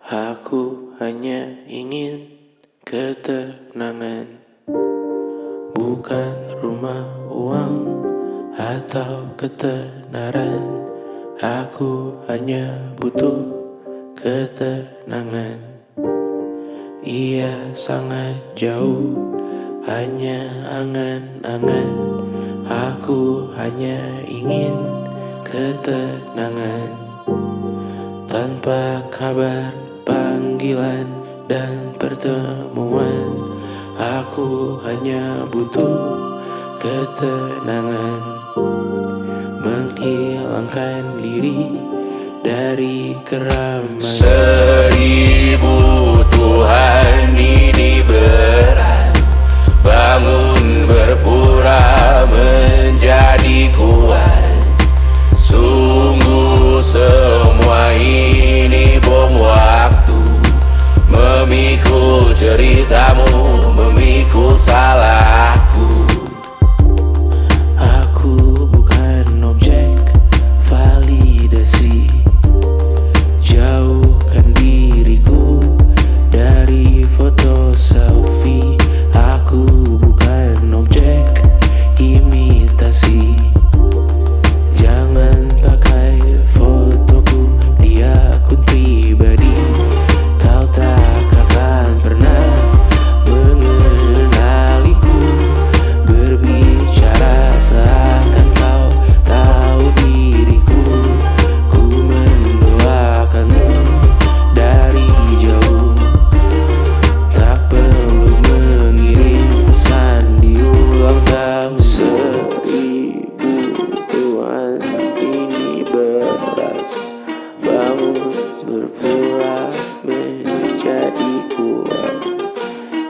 Aku hanya ingin ketenangan, bukan rumah, uang, atau ketenaran. Aku hanya butuh ketenangan. Ia sangat jauh, hanya angan-angan. Aku hanya ingin ketenangan. Tanpa kabar, panggilan, dan pertemuan, aku hanya butuh ketenangan. Menghilangkan diri dari keramaian. 1000 Tuhan ini berat, bangun berpura menjadi kuat. Sungguh semua ini bom waktu, memikul ceritamu, memikul salahku. Aku bukan objek validasi. Jauhkan diriku dari foto selfie. Aku bukan objek imitasi. Jangan pakai fotoku di akun pribadi. Kau tak akan pernah mengenaliku. Berbicara seakan kau tahu diriku. Ku mendoakanmu dari jauh. Tak perlu mengirim pesan di ulang tahun. 1000 Tuhan ini berat, bangun berpura menjadi kuat.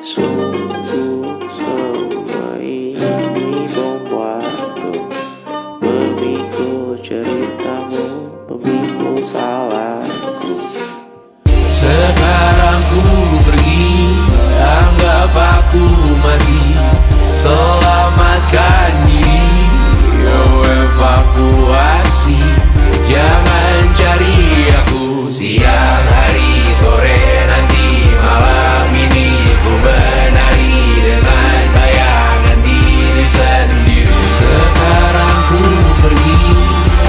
Sungguh semua ini bom waktu, memikul ceritamu, memikul salahku. Sekarang ku pergi, anggap aku mati. Selamatkan diri, evakuasi. Jangan cari aku siang, hari, sore, nanti, malam ini. Ku menari dengan bayangan diri sendiri. Sekarang ku pergi,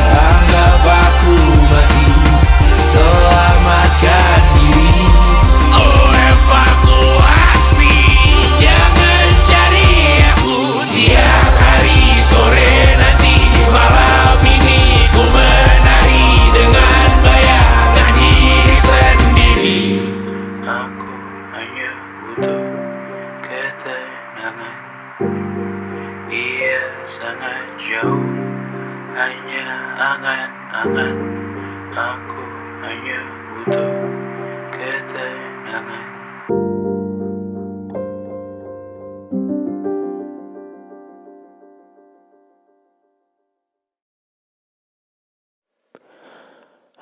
anggap aku mati. Selamatkan diri, evakuasi. Jangan cari aku siang, hari, sore, nanti, malam ini. Ku menari dengan bayangan diri sendiri. Aku hanya butuh ketenangan. Ia sangat jauh, hanya angan-angan. Aku hanya butuh ketenangan.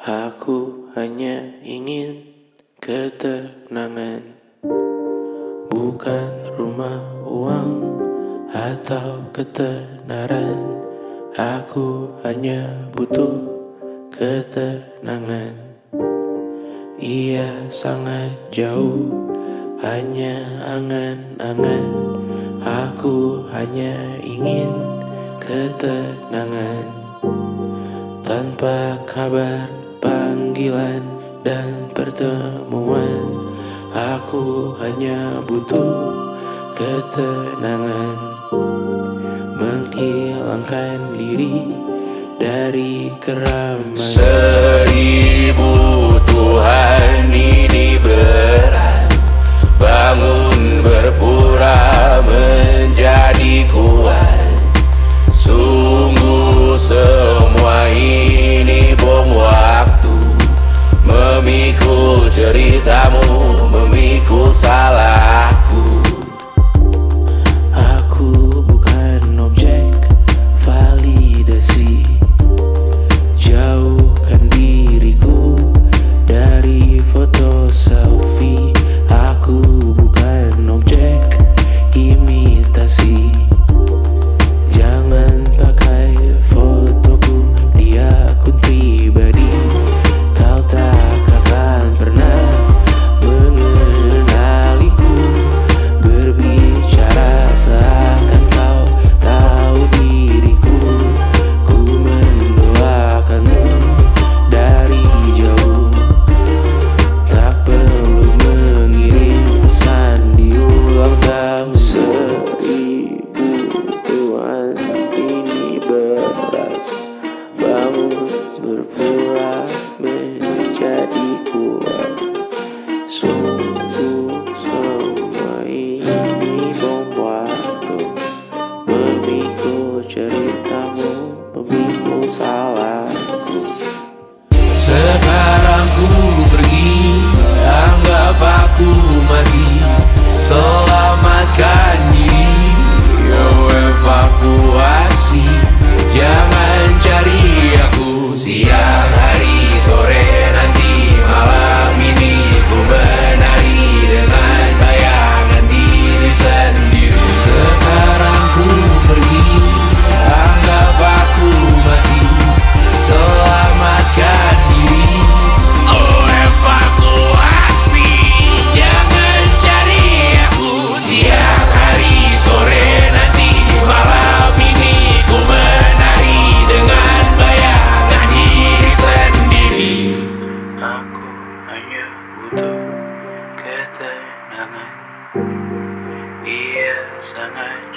Aku hanya ingin ketenangan, bukan rumah, uang, atau ketenaran. Aku hanya butuh ketenangan. Ia sangat jauh, hanya angan-angan. Aku hanya ingin ketenangan. Tanpa kabar, panggilan, dan pertemuan, aku hanya butuh ketenangan. Menghilangkan diri dari keramaian. 1000 Tuhan ini berat, bangun berpura menjadi kuat. Sungguh semua ini bom waktu, memikul ceritamu, memikul salahku. Aku bukan objek validasi. Jauhkan diriku dari foto selfie. Aku bukan objek imitasi. Jangan pakai fotoku di akun pribadi. Kau tak akan pernah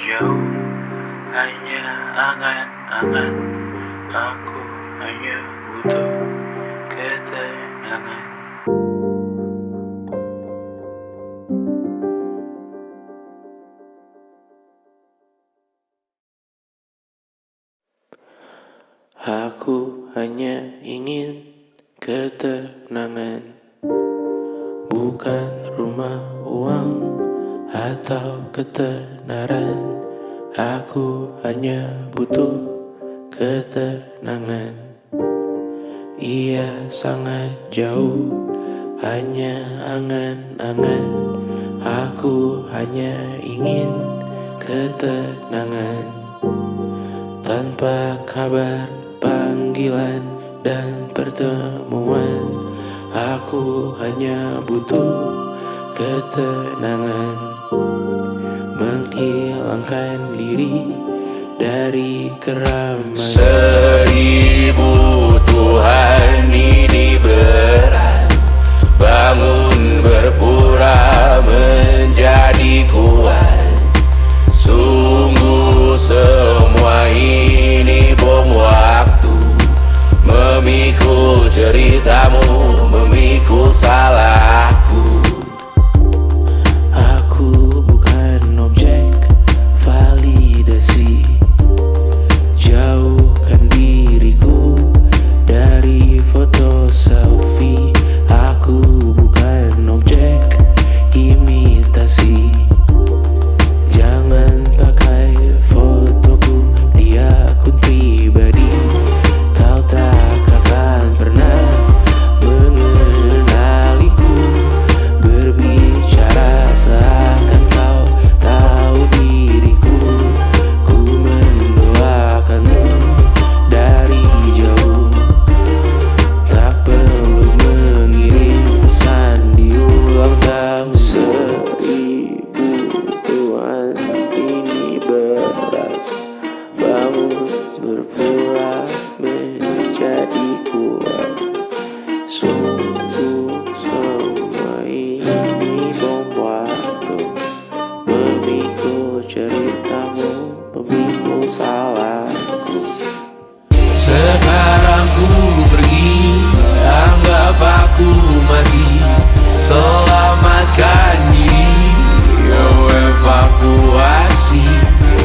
jauh, hanya angan-angan. Aku hanya butuh ketenangan. Aku hanya ingin ketenangan, bukan rumah, uang, atau ketenaran. Aku hanya butuh ketenangan. Ia sangat jauh, hanya angan-angan. Aku hanya ingin ketenangan. Tanpa kabar, panggilan, dan pertemuan, aku hanya butuh ketenangan. Menghilangkan diri dari keramaian. 1000 Tuhan ini berat, bangun berpura menjadi kuat. Sungguh semua ini bom waktu, memikul ceritamu, memikul salahku. Aku bukan objek validasi. Jauhkan diriku dari foto selfie. Aku bukan objek imitasi. Jangan pakai fotoku di akun pribadi. Kau tak akan pernah mengenaliku. Berbicara seakan kau tahu diriku. Ku mendoakanmu dari jauh. Tak perlu mengirim pesan di ulang tahun. 1000 Tuhan ini berat, bangun berpura menjadi kuat. Sungguh semua ini bom waktu, memikul ceritamu, memikul salahku. Sekarang ku pergi, anggap aku mati. Selamatkan diri, evakuasi.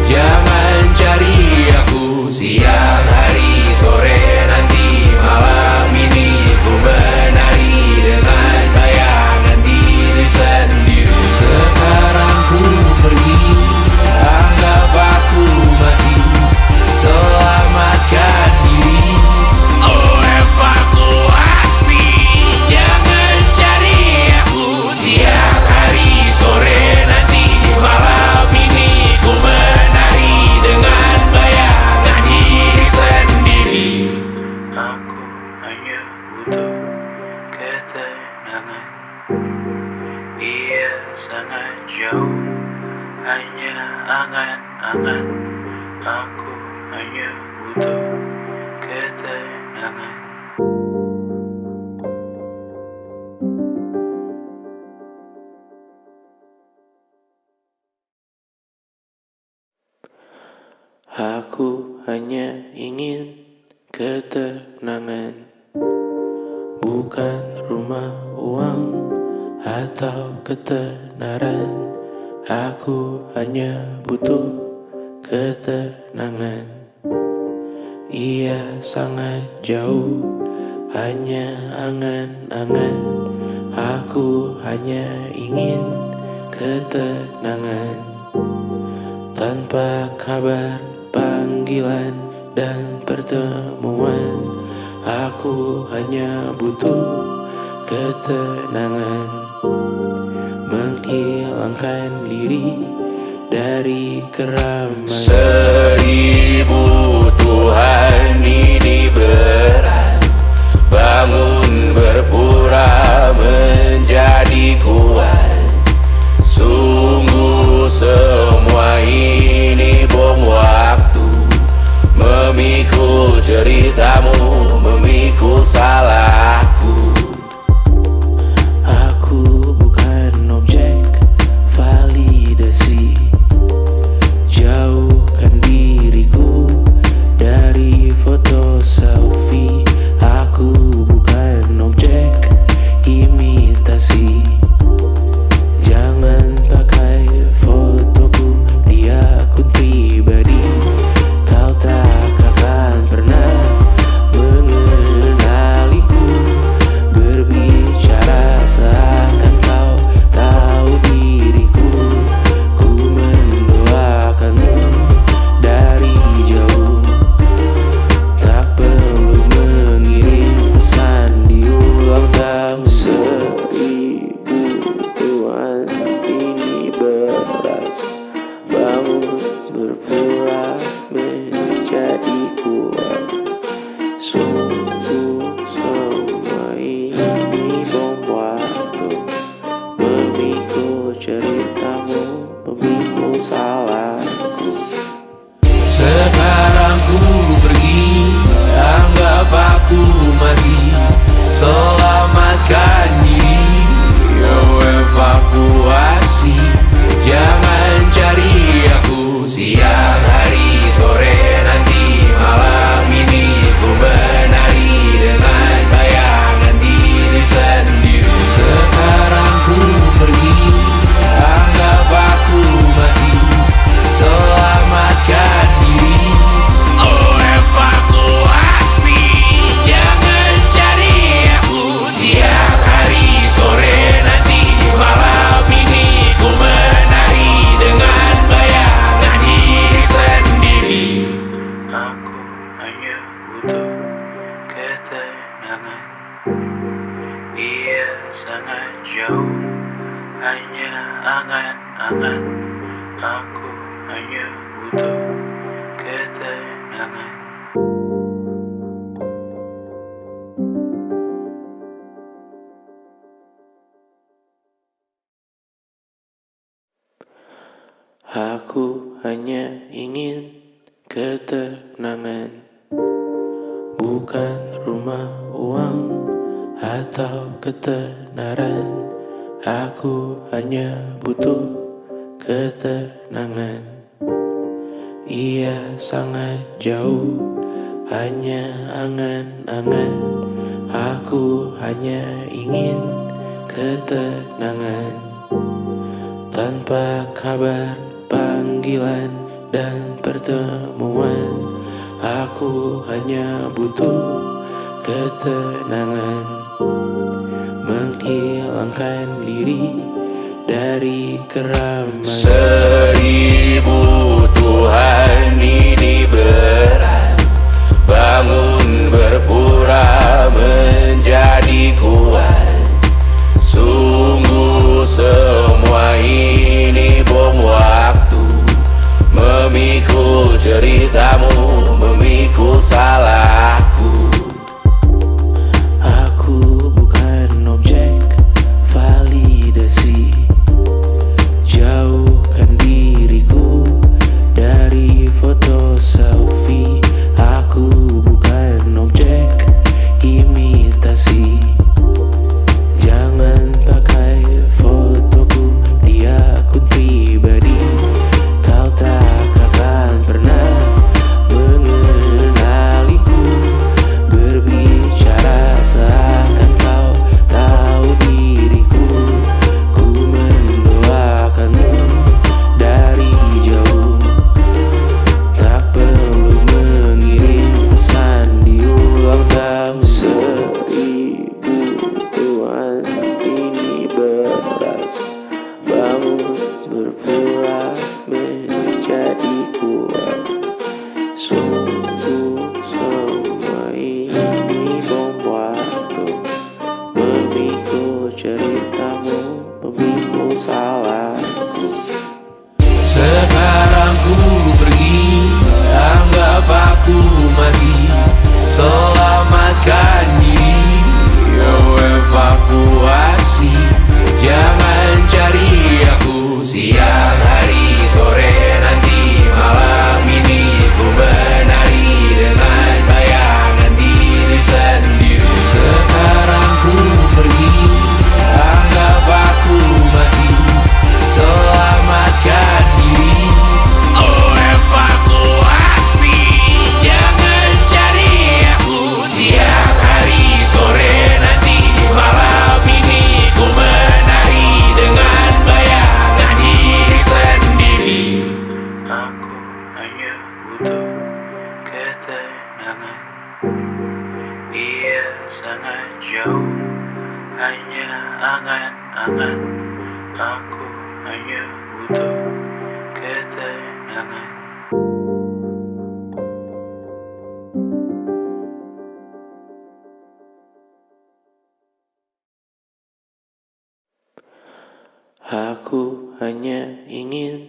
Jangan cari aku siang hari, sore, nanti malam ini. Ku menari dengan bayangan diri sendiri. Sekarang ku pergi, anggap aku mati. Selamatkan diri, evakuasi. Jangan cari aku siang hari, sore, nanti malam ini. Ku menari dengan bayangan diri sendiri. Aku hanya butuh ketenangan. Ia sangat jauh, hanya angan-angan. Aku hanya butuh ketenangan. Aku hanya ingin ketenangan, bukan rumah, uang, atau ketenaran. Aku hanya butuh ketenangan. Ia sangat jauh, hanya angan-angan. Aku hanya ingin ketenangan. Tanpa kabar, panggilan, dan pertemuan, aku hanya butuh ketenangan. Menghilangkan diri dari keramaian. 1000 Tuhan ini berat, bangun berpura menjadi kuat. Sungguh semua ini bom waktu, memikul ceritamu, memikul salahku. Aku bukan objek validasi. Jauh sangat jauh, hanya angan-angan. Aku hanya butuh ketenangan. Aku hanya ingin ketenangan, bukan rumah, uang, atau ketenaran. Aku hanya butuh ketenangan. Ia sangat jauh, hanya angan-angan. Aku hanya ingin ketenangan. Tanpa kabar, panggilan, dan pertemuan, aku hanya butuh ketenangan. Menghilangkan diri dari keramaian. 1000 Tuhan ini berat, bangun berpura menjadi kuat. Sungguh semua ini bom waktu, memikul ceritamu, memikul salahku. Aku bukan objek validasi. Jauhkan diriku dari foto selfie. Aku bukan objek imitasi. Jangan pakai fotoku di akun pribadi. Kau tak akan pernah mengenaliku. Berbicara seakan kau tahu diriku. Ku mendoakanmu dari jauh. Tak perlu mengirim pesan di ulang tahun. 1000 Tuhan ini berat, bangun berpura menjadi kuat. Sungguh semua ini bom waktu, memikul ceritamu, memikul salahku. Sekarang ku pergi, anggap aku mati. Selamatkan diri, evakuasi. Jangan cari aku siang, hari, sore, nanti, malam ini. Ku menari dengan bayangan diri sendiri. Sekarang ku pergi, anggap aku mati. Selamatkan diri, evakuasi. Jangan cari aku siang, hari, sore, nanti, malam ini. Ku menari dengan bayangan diri sendiri. Aku hanya butuh ketenangan. Ia sangat jauh, hanya angan-angan. Aku hanya butuh ketenangan. Aku hanya ingin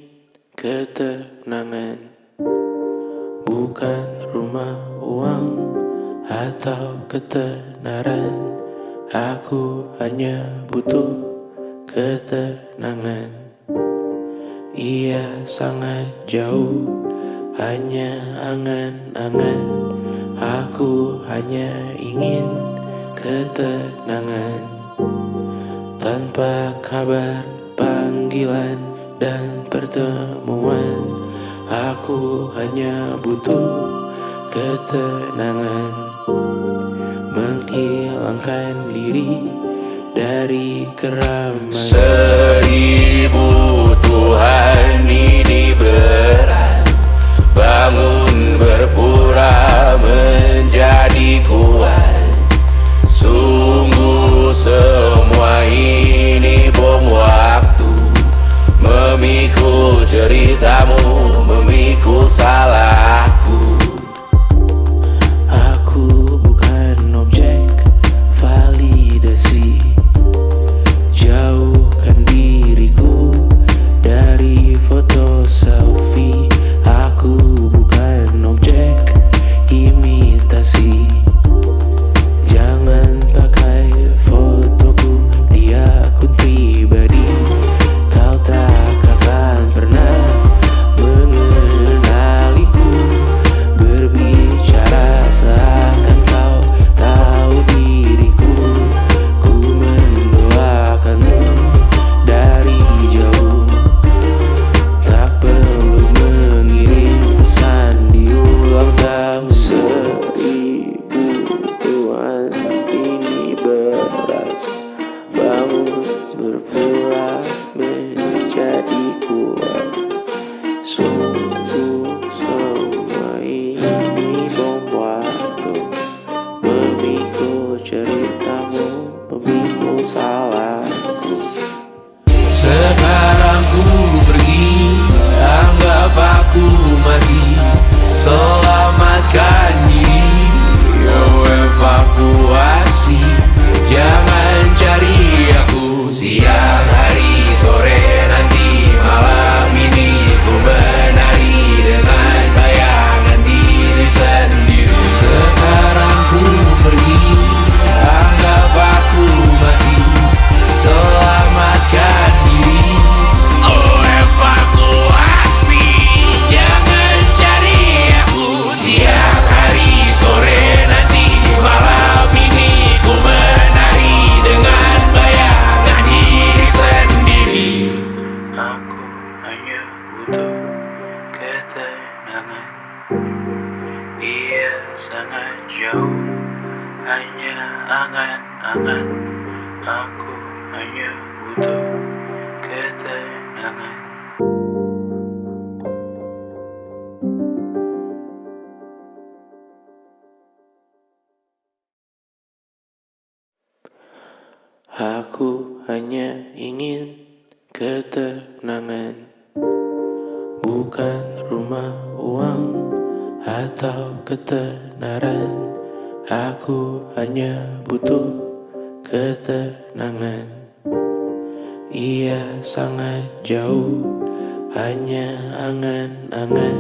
ketenangan, bukan rumah, uang, atau ketenaran. Aku hanya butuh ketenangan. Ia sangat jauh, hanya angan-angan. Aku hanya ingin ketenangan. Tanpa kabar, panggilan, dan pertemuan, aku hanya butuh ketenangan. Menghilangkan diri dari keramaian. 1000 Tuhan ini berat, bangun berpura menjadi kuat. Sungguh semua ini bom waktu, memikul ceritamu, memikul salahku. Aku bukan objek validasi. angan-angan. Aku hanya butuh ketenangan. Aku hanya ingin ketenangan, bukan rumah, uang, atau ketenaran. Aku hanya butuh ketenangan. Ia sangat jauh, hanya angan-angan.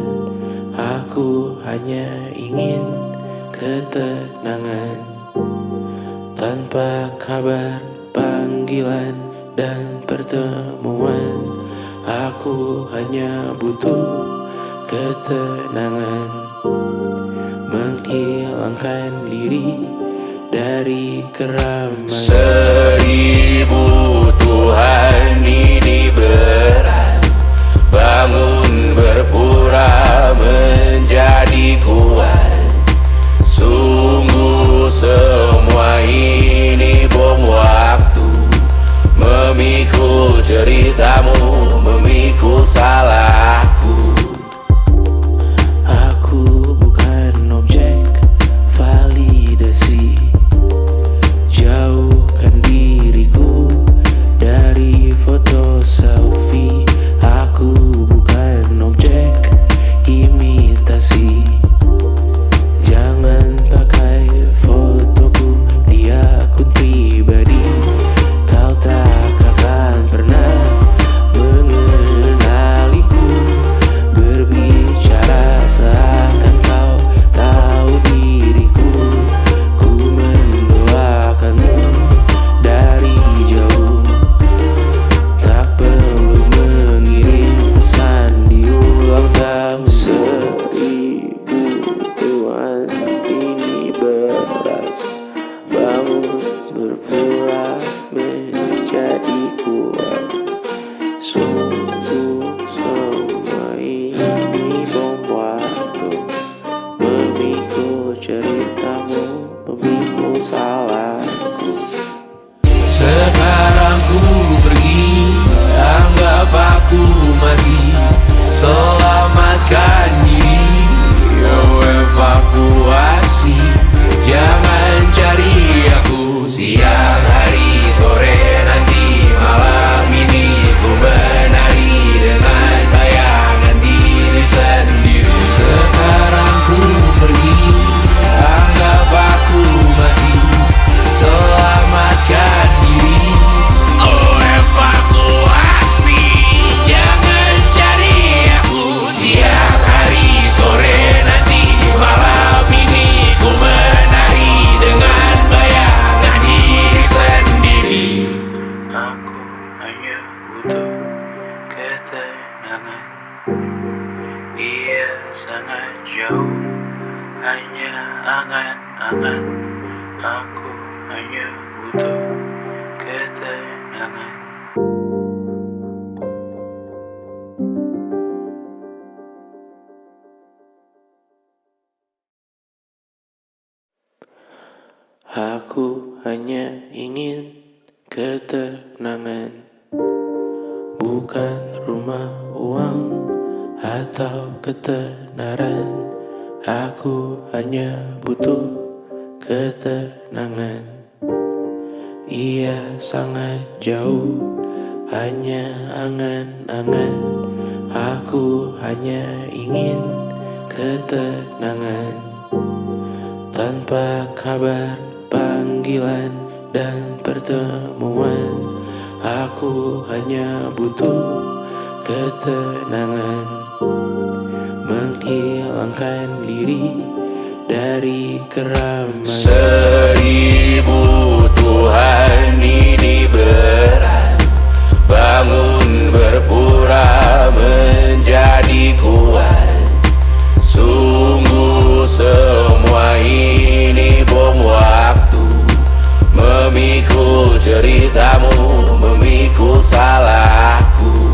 Aku hanya ingin ketenangan. Tanpa kabar, panggilan, dan pertemuan, aku hanya butuh ketenangan. Menghilangkan diri dari keramaian. 1000 Tuhan ini berat, bangun berpura menjadi kuat. Sungguh semua ini bom waktu, memikul ceritamu, memikul salahku. Aku bukan objek validasi. Jauhkan diriku dari foto selfie. Aku bukan objek imitasi. Jangan pakai fotoku di akun pribadi. Kau tak akan pernah mengenaliku. Berbicara seakan kau tahu diriku. Ku mendoakanmu dari jauh. Tak perlu mengirim pesan di ulang tahun. 1000 Tuhan ini berat, bangun berpura menjadi kuat. Sungguh semua ini bom waktu, memikul ceritamu, memikul salahku. Sekarang ku pergi, anggap aku mati. Selamatkan diri, evakuasi. Jangan cari aku siang, hari, sore, nanti, malam ini. Ku menari dengan bayangan diri sendiri. Sekarang ku pergi, anggap aku mati. Selamatkan diri, evakuasi. Jangan cari aku siang, hari, sore, nanti, malam ini. Ku menari dengan bayangan diri sendiri. Aku hanya butuh ketenangan. Ia sangat jauh, hanya angan-angan. Aku hanya butuh ketenangan. Aku hanya ingin ketenangan, bukan rumah, uang, atau ketenaran. Aku hanya butuh ketenangan. Ia sangat jauh, hanya angan-angan. Aku hanya ingin ketenangan. Tanpa kabar, panggilan, dan pertemuan, aku hanya butuh ketenangan. Menghilangkan diri dari keramaian. 1000 Tuhan ini berat, bangun berpura menjadi kuat. Sungguh semua ini bom waktu, memikul ceritamu, memikul salahku.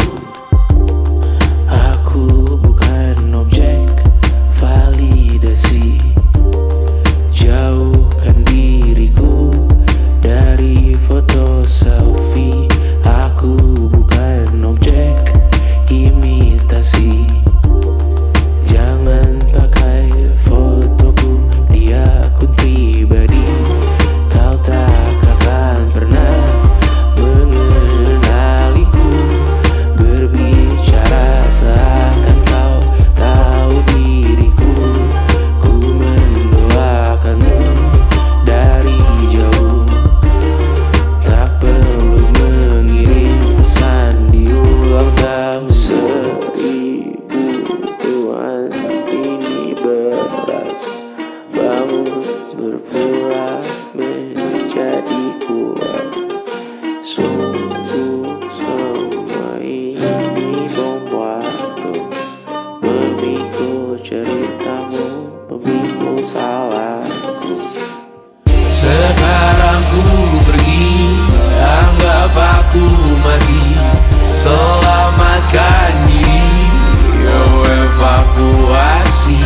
Aku bukan objek validasi. Jauhkan diriku Sungguh semua ini bom waktu, memikul ceritamu, memikul salahku. Sekarang ku pergi, anggap aku mati. Selamatkan diri, evakuasi.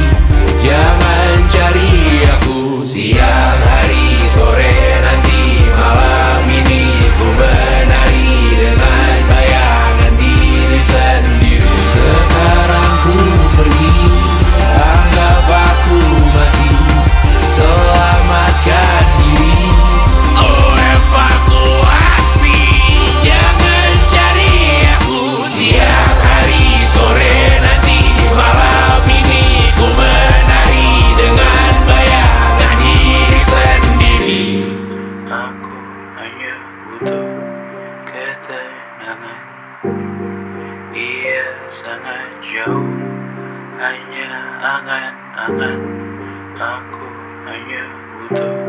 Jangan cari aku siang hari sore nanti malam ini. Ku menari dengan bayangan diri sendiri. Sekarang ku pergi, anggap aku mati. Selamatkan diri, evakuasi. Jangan cari aku siang hari sore nanti malam ini. Ku menari dengan bayangan diri sendiri. Aku hanya butuh ketenangan. Ia sangat jauh, hanya angan-angan. Aku hanya butuh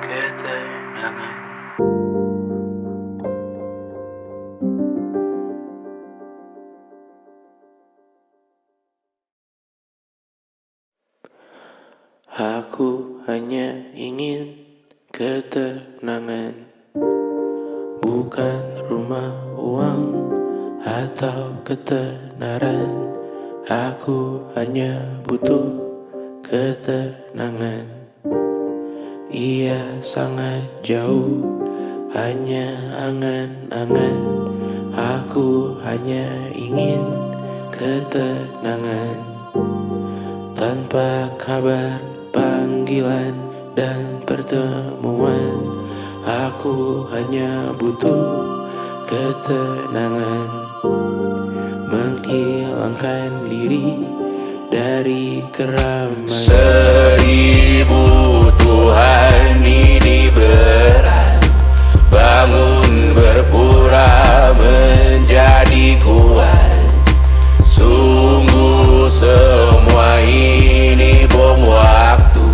ketenangan. Aku hanya ingin ketenangan, bukan rumah, uang, atau ketenaran. Aku hanya butuh ketenangan. Ia sangat jauh, hanya angan-angan. Aku hanya ingin ketenangan. Tanpa kabar, panggilan, dan pertemuan, aku hanya butuh ketenangan. Menghilangkan diri dari keramaian. 1000 Tuhan ini berat, bangun berpura menjadi kuat. Sungguh semua ini bom waktu,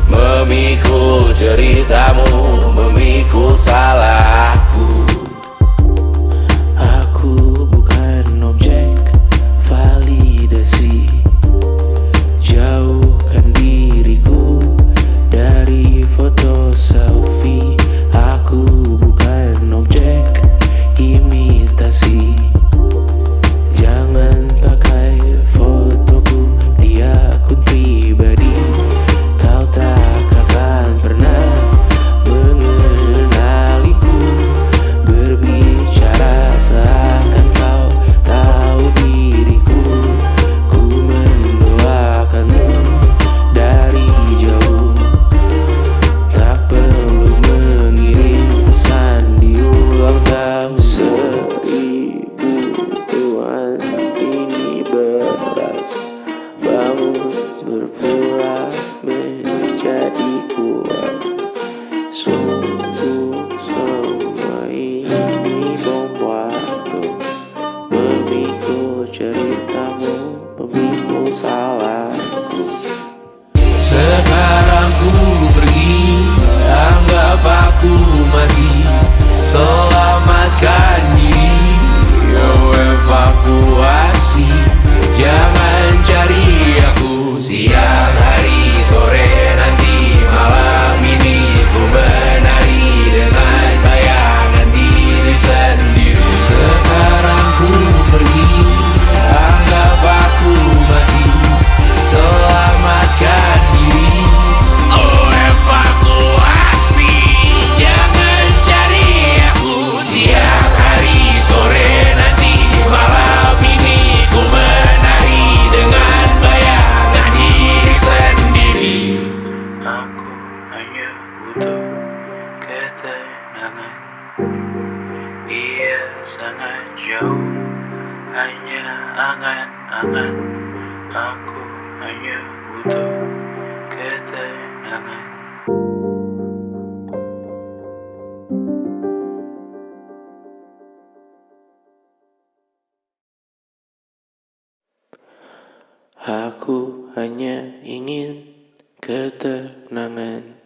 memikul ceritamu, memikul salahku. Aku bukan objek validasi. Jauhkan diriku dari foto selfie. Aku bukan objek imitasi. Jangan pakai fotoku di akun pribadi. Kau tak akan pernah mengenaliku. Berbicara seakan kau tahu diriku. Ku mendoakanmu dari jauh. Tak perlu mengirim pesan di ulang tahun. 1000 Tuhan ini berat, bangun berpura menjadi kuat. Sungguh semua ini bom waktu, memikul ceritamu, memikul salahku. Sekarang ku pergi, anggap aku mati. Selamatkan diri, evakuasi. Jangan cari aku siang hari sore nanti malam ini. Ku menari dengan bayangan diri sendiri. Sekarang ku pergi, anggap aku mati. Selamatkan diri, evakuasi. Jangan cari aku siang hari sore nanti malam ini. Ku menari dengan bayangan diri sendiri. Aku hanya butuh ketenangan. Ia sangat jauh, hanya angan-angan. Aku hanya butuh ketenangan. Aku hanya ingin ketenangan,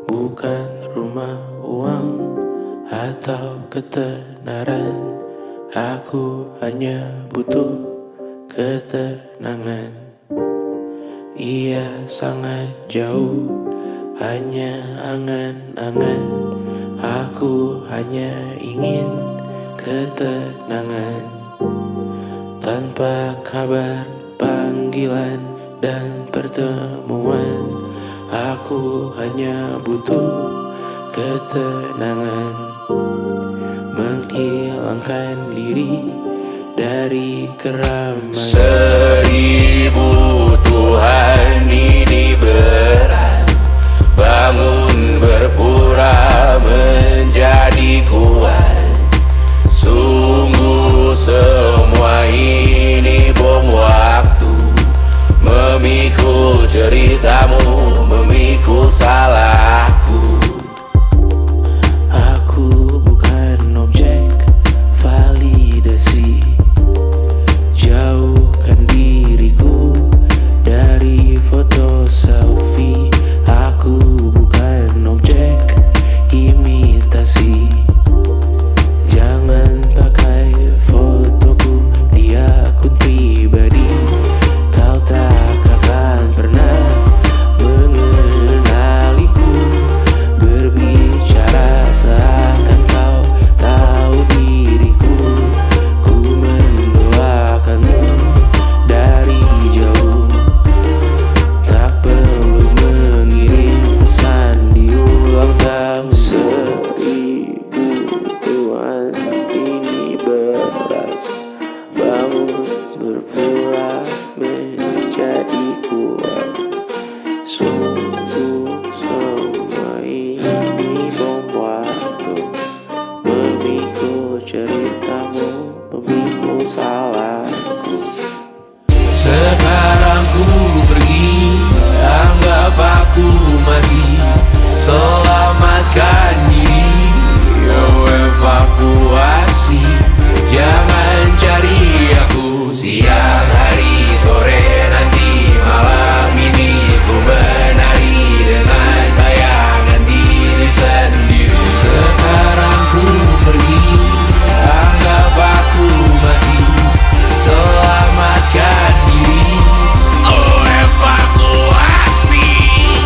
bukan rumah, uang, atau ketenaran. Aku hanya butuh ketenangan. Ia sangat jauh, hanya angan-angan. Aku hanya ingin ketenangan. Tanpa kabar, panggilan, dan pertemuan, aku hanya butuh ketenangan. Menghilangkan diri dari keramaian. 1000 Tuhan ini berat, bangun berpura menjadi kuat. Sungguh semua ini bom waktu, memikul ceritamu, memikul salahku. Aku bukan objek validasi. Jauhkan diriku dari foto selfie. Aku bukan objek imitasi. Jangan pakai fotoku di akun pribadi. Kau tak akan pernah mengenaliku. Berbicara seakan kau tahu diriku. Ku mendoakanmu dari jauh. Tak perlu mengirim pesan di ulang tahun. 1000 Tuhan ini berat, bangun berpura menjadi kuat. Sungguh semua ini bom waktu, memikul ceritamu, memikul salahku. Sekarang ku pergi, anggap aku mati. Selamatkan diri, evakuasi. Jangan cari aku siang, hari, sore, nanti, malam ini. Ku menari dengan bayangan diri sendiri. Sekarang ku pergi, anggap aku mati. Selamatkan diri, evakuasi.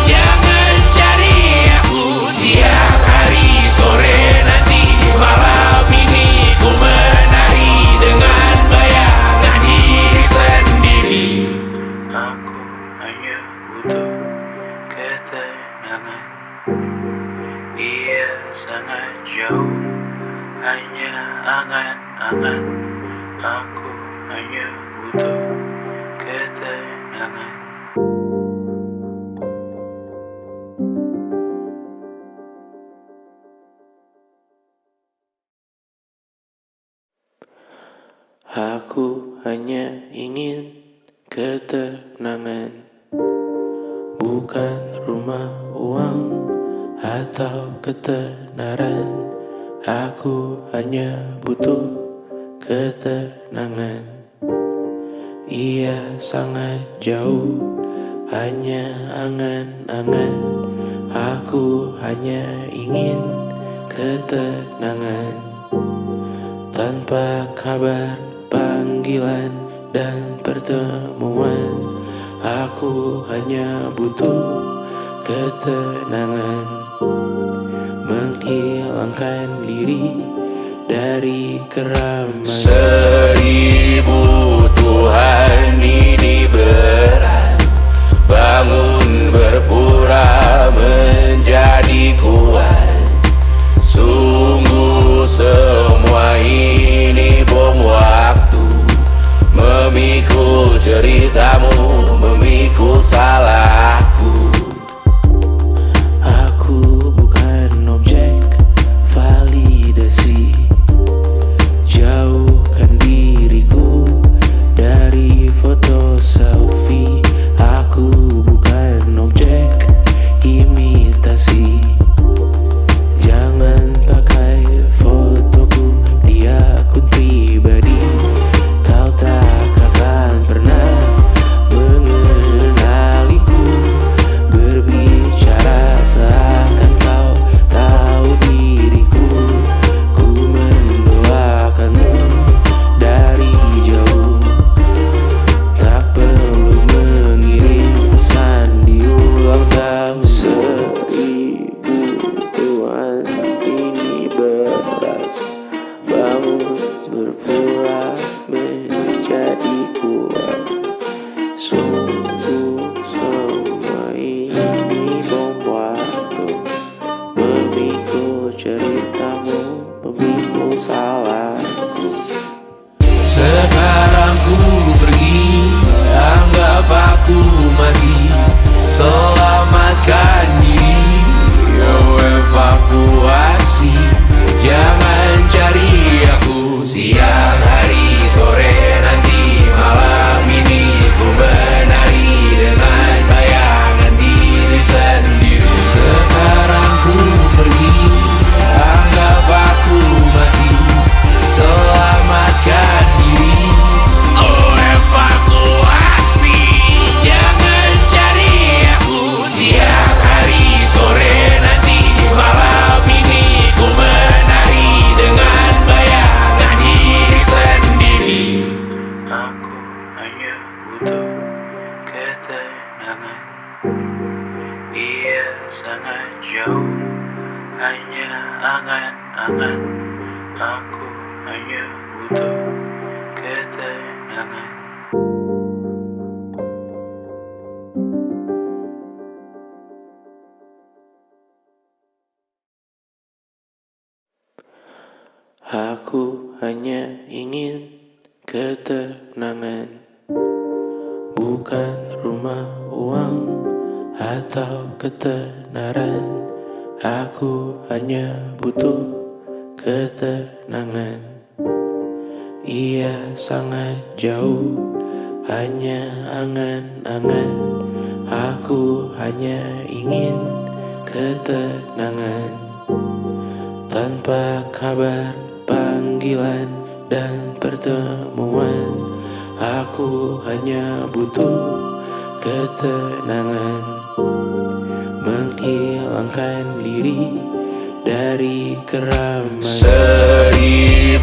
Jangan cari aku siang, hari, sore, nanti, malam ini. Ku menari dengan bayangan diri sendiri. Aku hanya butuh ketenangan. Ia sangat jauh, hanya angan-angan. Aku hanya butuh ketenangan. Aku hanya ingin ketenangan. Bukan rumah, uang, atau ketenaran. Aku hanya butuh ketenangan. Ia sangat jauh, hanya angan-angan. Aku hanya ingin ketenangan. Tanpa kabar, panggilan, dan pertemuan, aku hanya butuh ketenangan. Menghilangkan diri dari keramaian. 1000 Tuhan ini berat, bangun berpura menjadi kuat. Sungguh semua ini bom waktu, memikul ceritamu, memikul salahku. Aku bukan objek validasi. Jauhkan diriku dari foto selfie. Aku bukan objek imitasi. Jangan pakai fotoku di akun pribadi. Kau tak akan pernah mengenaliku. angan-angan. Aku hanya butuh ketenangan. Aku hanya ingin ketenangan, bukan rumah, uang, atau ketenaran. Aku hanya butuh ketenangan. Ia sangat jauh, hanya angan-angan. Aku hanya ingin ketenangan. Tanpa kabar, panggilan, dan pertemuan, aku hanya butuh ketenangan. Menghilangkan diri dari keramaian. 1000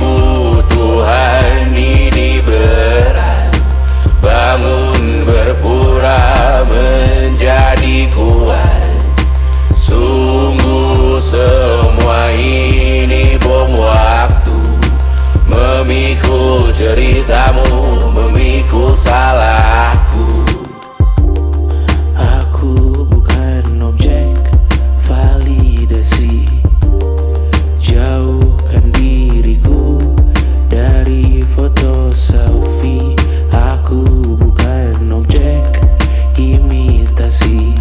Tuhan ini berat, bangun berpura menjadi kuat. Sungguh semua ini bom waktu, memikul ceritamu, memikul salahku. Aku bukan objek validasi. Jauhkan diriku dari foto selfie. Aku bukan objek imitasi.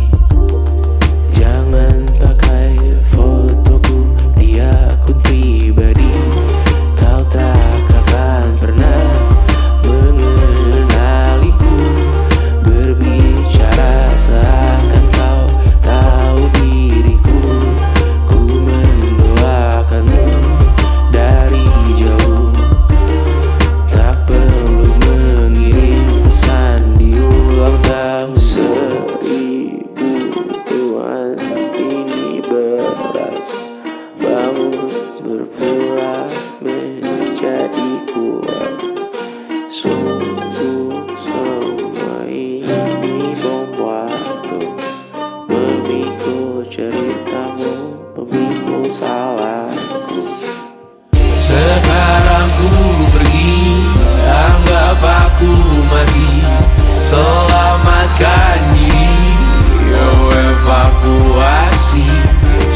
Jangan pakai fotoku di akun pribadi. Kau tak akan pernah mengenaliku. Berbicara seakan kau tahu diriku. Ku mendoakanmu dari jauh. Tak perlu mengirim pesan di ulang tahun. 1000 Tuhan ini berat, bangun berpura menjadi kuat. Sungguh semua ini bom waktu, memikul ceritamu, memikul salahku. Sekarang ku pergi, anggap aku mati. Selamatkan diri, evakuasi.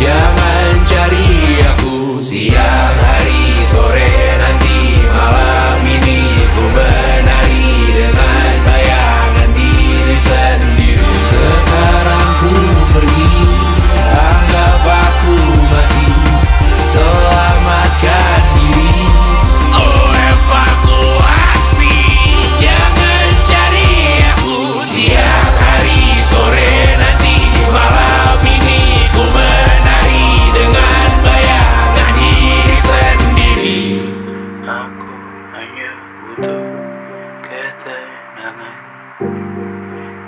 Jangan cari aku siang hari sore nanti malam ini. Ku menari dengan bayangan diri sendiri. Sekarang ku pergi, anggap aku mati. Selamatkan diri, evakuasi. Jangan cari aku siang hari sore nanti malam ini. Ku menari dengan bayangan diri sendiri. Aku hanya butuh ketenangan.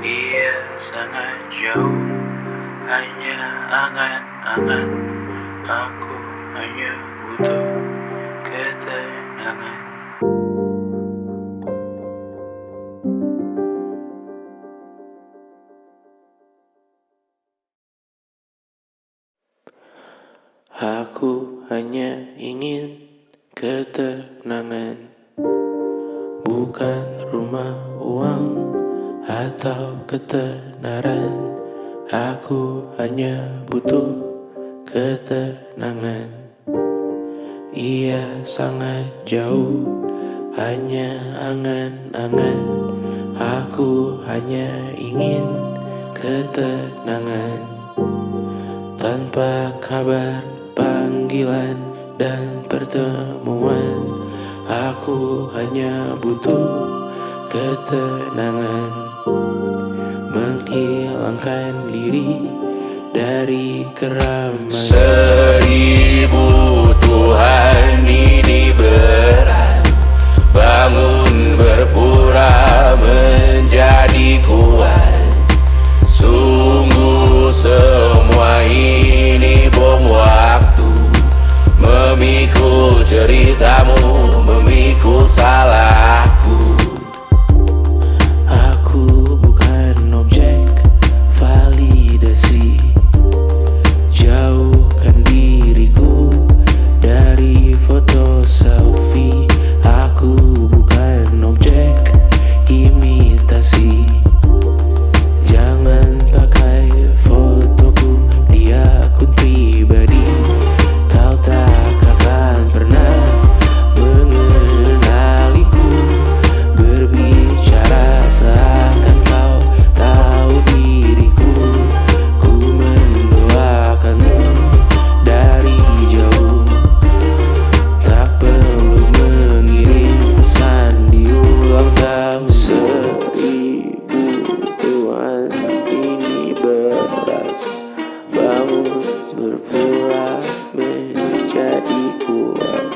Ia sangat jauh, hanya angan-angan. Aku hanya butuh ketenangan. Aku hanya ingin ketenangan, bukan rumah, uang, atau ketenaran. Aku hanya butuh ketenangan. Ia sangat jauh, hanya angan-angan. Aku hanya ingin ketenangan. Tanpa kabar, panggilan, dan pertemuan, aku hanya butuh ketenangan. Menghilangkan diri dari keramaian. 1000 Tuhan ini berat, bangun berpura menjadi kuat. Sungguh semua ini bom waktu, memikul ceritamu, memikul salahku. Aku bukan objek validasi. Jauhkan diriku dari foto selfie. Aku bukan objek imitasi. Jangan pakai fotoku di akun pribadi. Kau tak akan pernah mengenaliku. Berbicara seakan kau tahu diriku. Ku mendoakanmu dari jauh. Tak perlu mengirim pesan di ulang tahun. 1000 Tuhan ini berat. Bangun berpura menjadi kuat.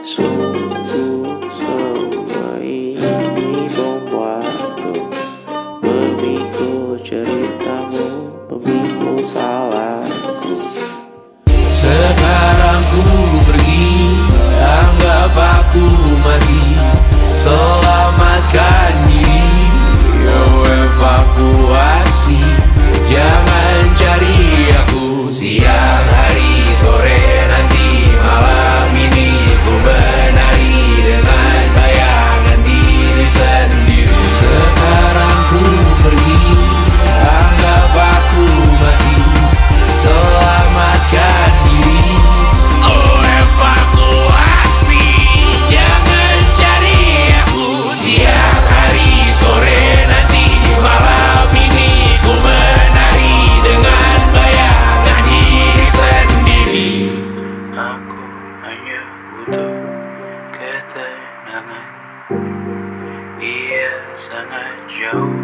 Sungguh semua ini bom waktu. Memikul ceritamu, memikul salahku. Sekarang ku pergi, anggap aku mati. Selamatkan diri, evakuasi. Jangan cari aku siang, hari, sore, nanti, malam ini. Ku menari dengan bayangan diri sendiri. Sekarang ku pergi, anggap aku mati. Selamatkan diri, evakuasi. Jangan cari aku siang, hari, sore, nanti, malam ini. Ku menari dengan bayangan diri sendiri. Aku hanya butuh ketenangan. Ia sangat jauh,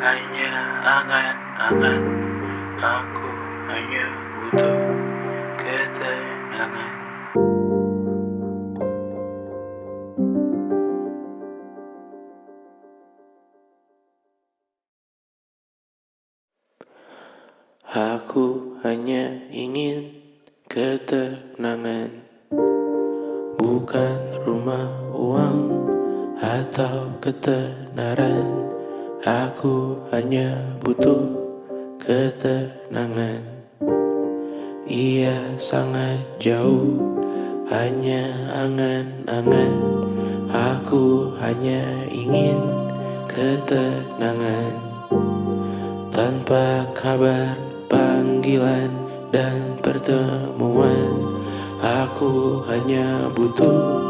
hanya angan-angan. Aku hanya butuh ketenangan. Aku hanya ingin ketenangan, bukan rumah, uang, atau ketenaran. Aku hanya butuh ketenangan. Ia sangat jauh, hanya angan-angan. Aku hanya ingin ketenangan. Tanpa kabar, panggilan, dan pertemuan. Aku hanya butuh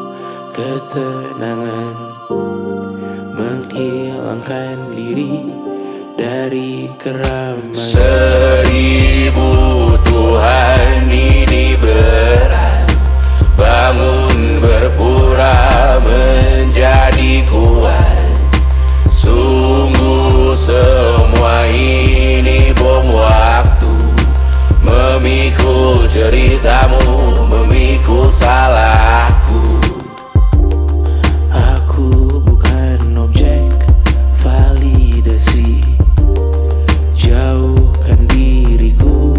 ketenangan. Menghilangkan diri dari keramaian. 1000 Tuhan ini berat. Bangun berpura menjadi kuat. Sungguh semua ini bom waktu. Memikul ceritamu, memikul salahku. Aku bukan objek validasi. Jauhkan diriku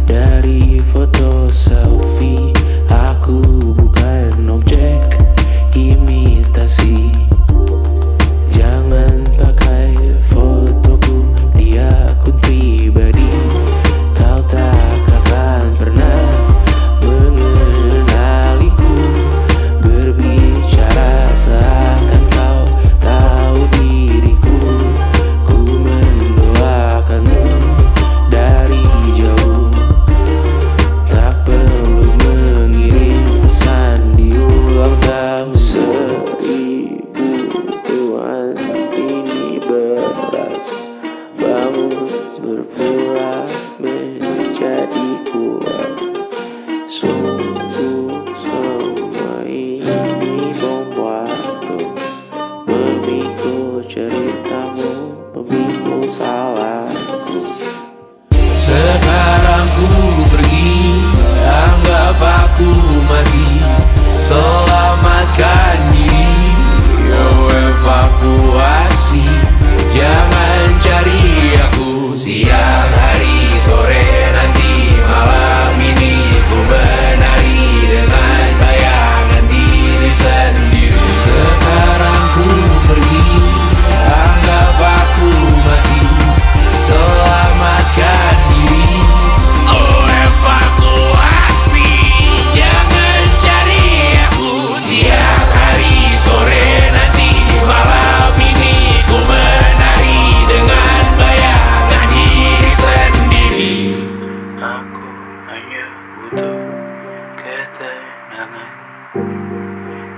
dari foto selfie.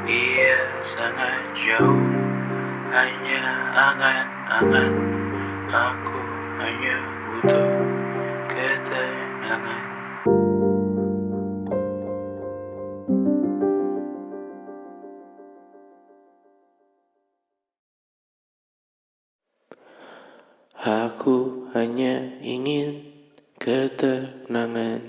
Ia sangat jauh, hanya angan-angan. Aku hanya butuh ketenangan. Aku hanya ingin ketenangan,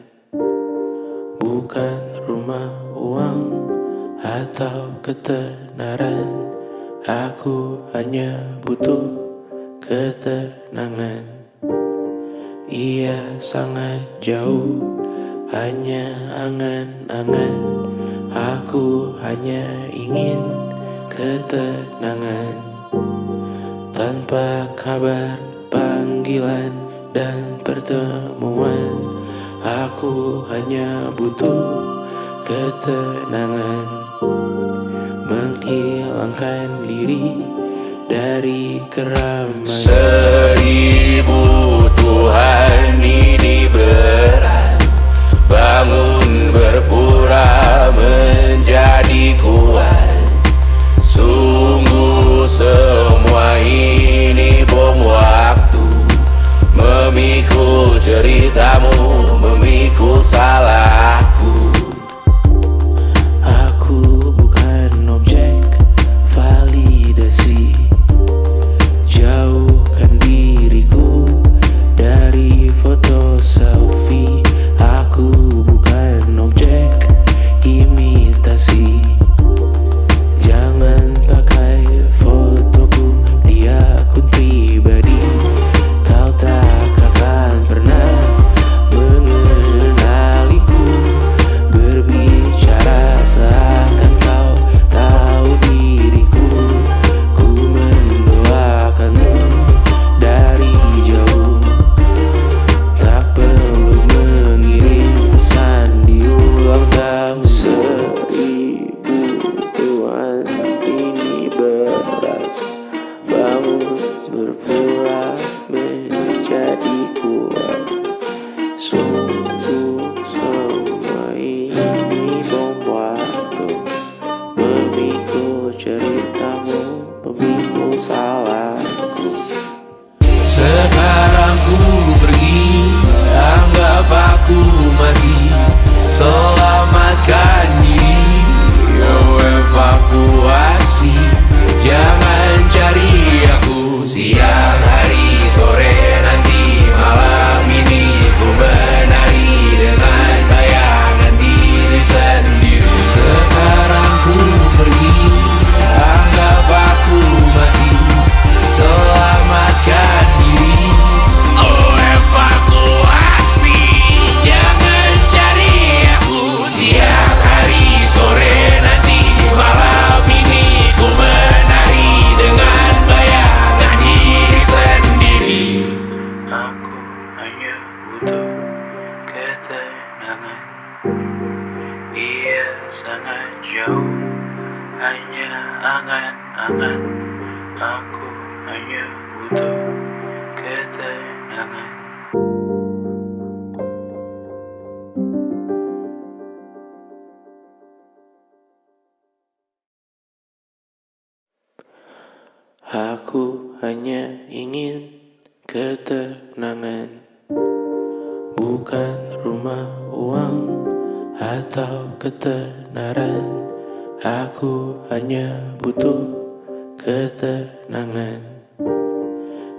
bukan rumah, uang, atau ketenaran. Aku hanya butuh ketenangan. Ia sangat jauh, hanya angan-angan. Aku hanya ingin ketenangan. Tanpa kabar, panggilan, dan pertemuan, aku hanya butuh ketenangan. Menghilangkan diri dari keramaian. 1000 Tuhan ini berat, bangun berpura menjadi kuat. Sungguh semua ini bom waktu, memikul ceritamu, memikul salahku. Aku bukan objek validasi. Jauhkan diriku dari foto selfie. Aku bukan objek imitasi. Jangan pakai fotoku di akun pribadi. Kau tak akan pernah mengenaliku. Berbicara seakan kau tahu diriku. Ku mendoakanmu dari jauh. Tak perlu mengirim pesan di ulang tahun. 1000 Tuhan ini berat, bangun berpura menjadi kuat. Sungguh semua ini bom waktu, memikul ceritamu, memikul salahku. Sekarang ku pergi, anggap aku mati. Selamatkan diri, evakuasi. Jangan cari aku siang hari, sore, nanti, malam ini. Ku menari dengan bayangan diri sendiri. Sekarang ku pergi, anggap aku mati. Selamatkan diri, evakuasi. Jangan cari aku siang hari, sore, nanti, malam ini. Ku menari dengan bayangan diri sendiri. Aku hanya butuh ketenangan. Ia sangat jauh, hanya angan-angan. Aku hanya butuh ketenangan. Aku hanya ingin ketenangan, bukan rumah, uang, atau ketenaran. Aku hanya butuh ketenangan.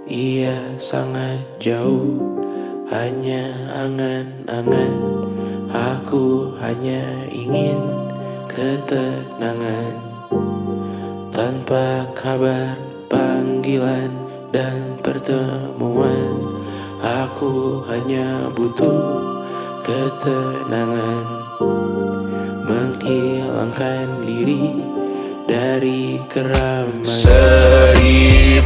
Ia sangat jauh, hanya angan-angan. Aku hanya ingin ketenangan. Tanpa kabar, panggilan, dan pertemuan, aku hanya butuh ketenangan. Menghilangkan diri dari keramaian. 1000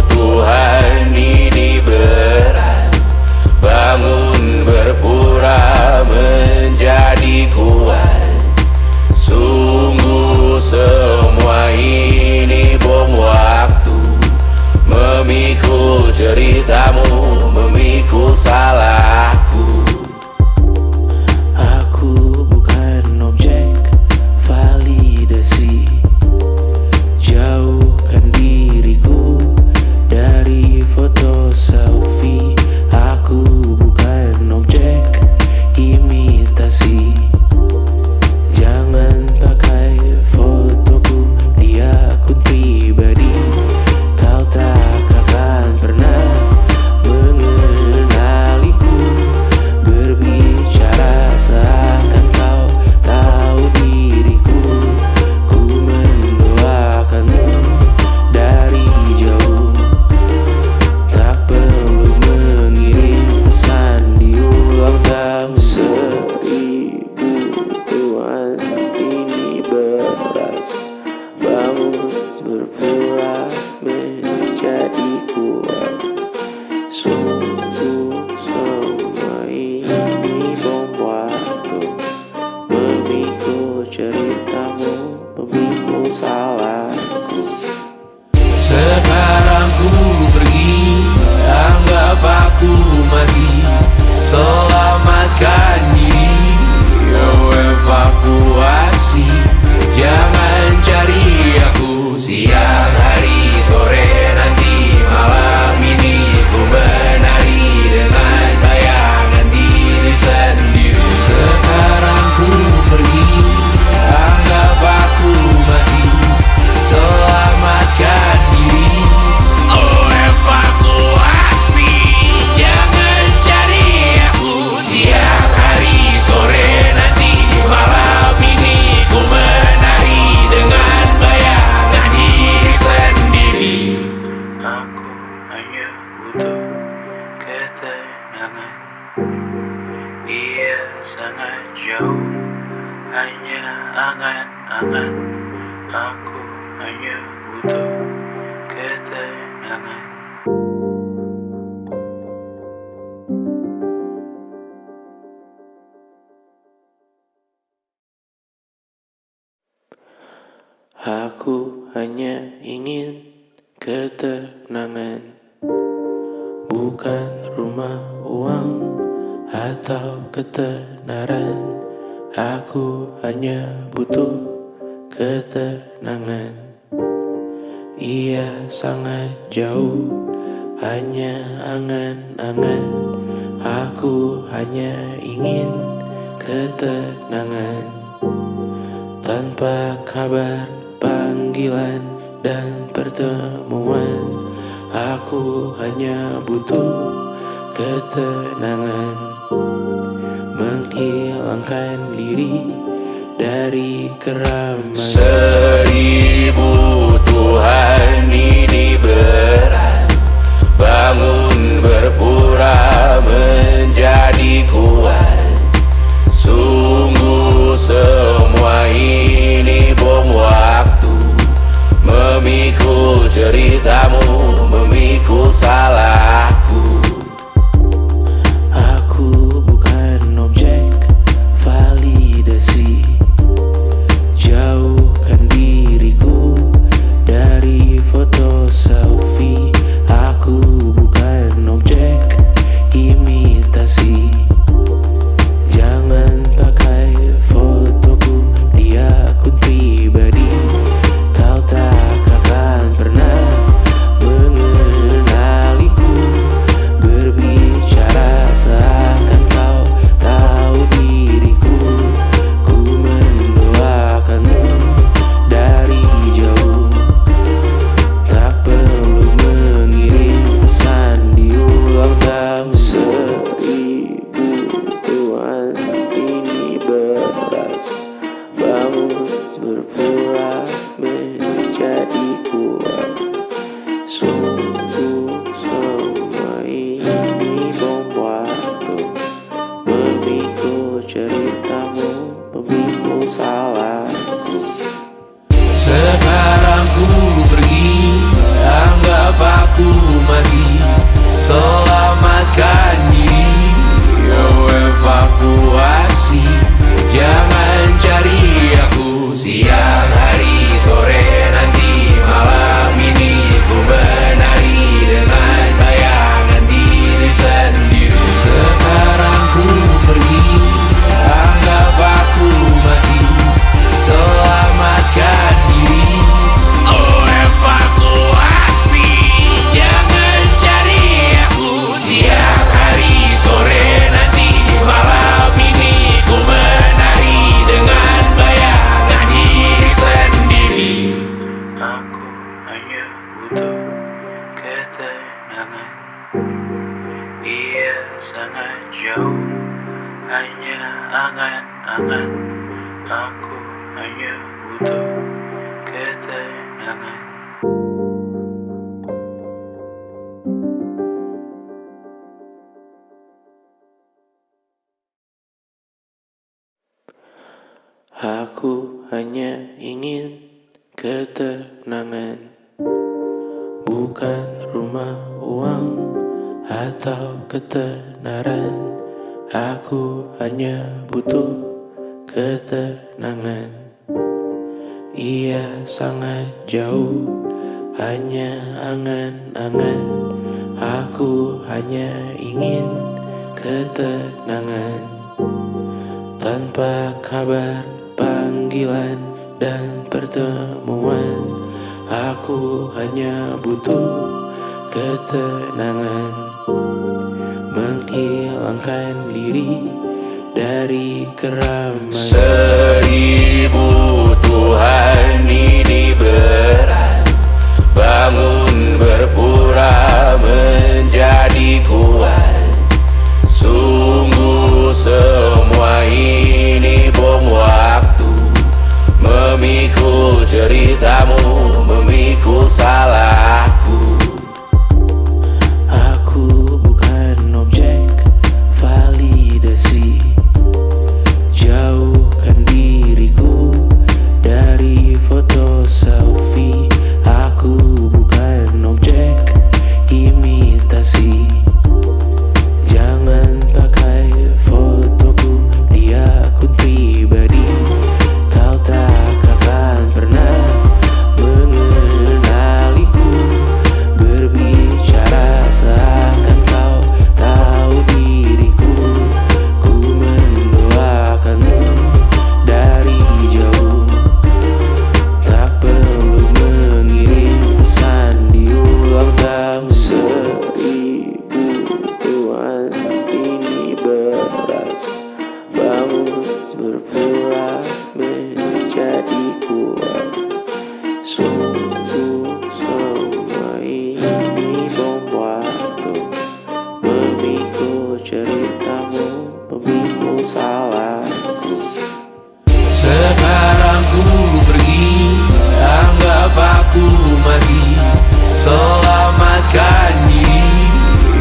Tuhan ini berat, bangun berpura menjadi kuat. Sungguh semua ini bom waktu, memikul ceritamu, memikul salahku. Aku bukan objek validasi. angan-angan. Aku hanya butuh ketenangan. Aku hanya ingin ketenangan, bukan rumah, uang, atau ketenaran. Aku hanya butuh ketenangan. Ia sangat jauh, hanya angan-angan. Aku hanya ingin ketenangan. Tanpa kabar, panggilan, dan pertemuan, aku hanya butuh ketenangan. Menghilangkan diri dari keramaian. 1000 Tuhan ini berat, bangun berpura menjadi kuat. Sungguh semua ini bom waktu, memikul ceritamu, memikul salahku. Aku bukan objek validasi. Jauhkan diriku dari foto selfie. Aku bukan objek imitasi. Jangan pakai fotoku di akun pribadi. Kau tak akan pernah mengenaliku. Berbicara seakan kau tahu diriku. Ku mendoakanmu dari jauh. Tak perlu mengirim pesan di ulang tahun. 1000 Tuhan ini berat, bangun berpura menjadi kuat. Sungguh semua ini bom waktu, memikul ceritamu, memikul salahku. Sekarang ku pergi, anggap aku mati. Selamatkan diri, evakuasi. Jangan cari aku siang, hari, sore, nanti, malam ini. Ku menari dengan bayangan diri sendiri. Sekarang ku pergi, anggap aku mati. Selamatkan diri, evakuasi. Jangan cari aku siang, hari, sore, nanti, malam ini. Ku menari dengan bayangan diri sendiri. Aku hanya butuh ketenangan. Ia sangat jauh, hanya angan-angan. Aku hanya butuh ketenangan. Aku hanya ingin ketenangan, bukan rumah, uang, atau ketenaran. Aku hanya butuh ketenangan. Ia sangat jauh, hanya angan-angan. Aku hanya ingin ketenangan. Tanpa kabar, panggilan, dan pertemuan, aku hanya butuh ketenangan. Menghilangkan diri dari keramaian. 1000 Tuhan ini berat, bangun berpura menjadi kuat. Sungguh semua ini bom waktu, memikul ceritamu, memikul salahku. Aku bukan objek validasi. Jauhkan diriku dari Dari foto selfie, aku bukan objek imitasi. Jangan pakai fotoku di akun pribadi. Kau tak akan pernah mengenaliku. Berbicara seakan kau tahu diriku. Ku mendoakanmu dari jauh. Tak perlu mengirim pesan di ulang tahun. 1000 Tuhan ini beras, bangun berpura menjadi kuat. Sungguh semua ini bom waktu, memikul ceritamu, memikul salahku. Sekarang ku pergi, anggap aku mati. Selamatkan diri,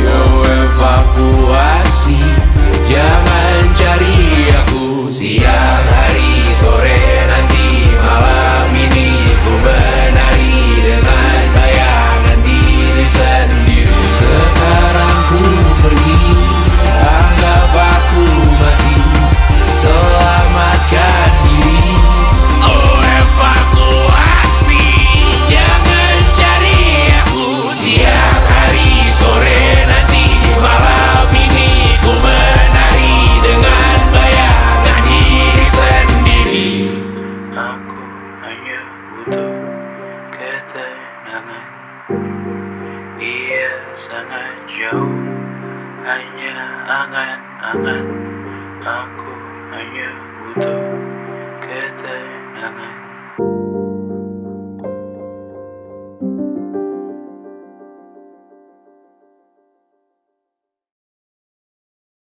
evakuasi. Jangan cari aku siang, hari, sore, nanti, malam ini. Ku menari dengan bayangan diri sendiri. Sekarang ku pergi, anggap aku mati. Selamatkan diri, evakuasi. Jangan cari aku siang, hari, sore, nanti, malam ini. Ku menari dengan bayangan diri sendiri. Aku hanya butuh ketenangan. Ia sangat jauh, hanya angan-angan. Aku hanya butuh ketenangan.